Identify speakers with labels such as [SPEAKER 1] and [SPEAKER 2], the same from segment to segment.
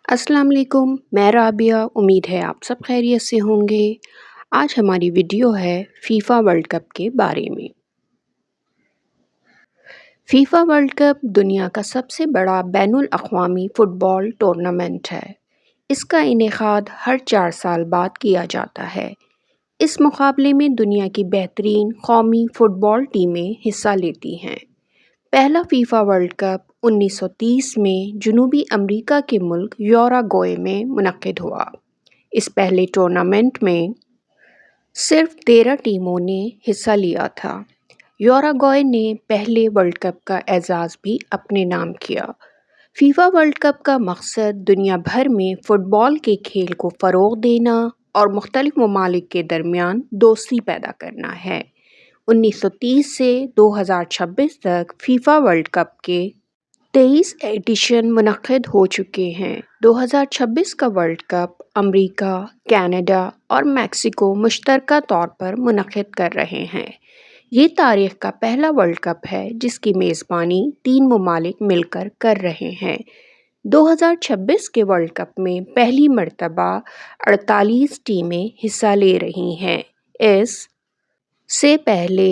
[SPEAKER 1] अस्सलाम वालेकुम, मैं राबिया। उम्मीद है आप सब खैरियत से होंगे। आज हमारी वीडियो है फीफा वर्ल्ड कप के बारे में। फीफा वर्ल्ड कप दुनिया का सबसे बड़ा बैनुल अक़वामी फ़ुटबॉल टूर्नामेंट है। इसका इनेकाद हर 4 साल बाद किया जाता है। इस मुकाबले में दुनिया की बेहतरीन कौमी फ़ुटबॉल टीमें हिस्सा लेती हैं। पहला फीफा वर्ल्ड कप 1930 में जनूबी अमेरिका के मुल्क यूरुग्वे में मुनक़्क़िद हुआ। इस पहले टूर्नामेंट में सिर्फ 13 टीमों ने हिस्सा लिया था। यूरुग्वे ने पहले वर्ल्ड कप का एजाज़ भी अपने नाम किया। फीफा वर्ल्ड कप का मकसद दुनिया भर में फ़ुटबॉल के खेल को फ़रोग़ देना और मुख्तलिफ़ ममालिक के दरमियान दोस्ती पैदा करना है। 1930 से 2026 तक फीफा वर्ल्ड कप के 23 एडिशन मुनक़्क़िद हो चुके हैं। 2026 का वर्ल्ड कप अमेरिका, कनाडा और मेक्सिको मुश्तरका तौर पर मुनक़्क़िद कर रहे हैं। ये तारीख़ का पहला वर्ल्ड कप है जिसकी मेज़बानी 3 ममालिक मिलकर कर रहे हैं। 2026 के वर्ल्ड कप में पहली मरतबा 48 टीमें हिस्सा ले रही हैं। इस से पहले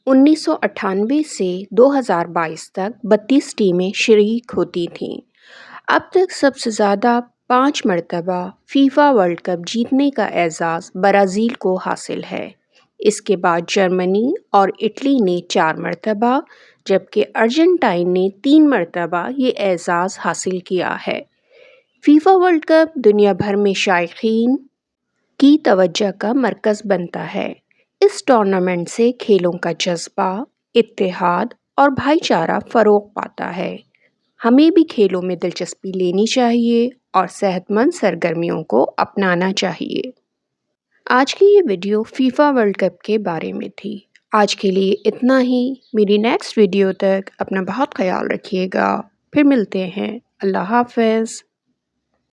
[SPEAKER 1] 1998 से 2022 तक 32 टीमें शरीक होती थीं। अब तक सबसे ज़्यादा 5 मरतबा फीफा वर्ल्ड कप जीतने का एजाज़ ब्राज़ील को हासिल है। इसके बाद जर्मनी और इटली ने 4 मरतबा जबकि अर्जेंटाइन ने 3 मरतबा ये एजाज़ हासिल किया है। फीफा वर्ल्ड कप दुनिया भर में शायकीन की तवज्जो का मरकज़ बनता है। इस टूर्नामेंट से खेलों का जज्बा, इत्तेहाद और भाईचारा फ़रोग़ पाता है। हमें भी खेलों में दिलचस्पी लेनी चाहिए और सेहतमंद सरगर्मियों को अपनाना चाहिए। आज की ये वीडियो फीफा वर्ल्ड कप के बारे में थी। आज के लिए इतना ही। मेरी नेक्स्ट वीडियो तक अपना बहुत ख्याल रखिएगा। फिर मिलते हैं। अल्लाह हाफ़िज़।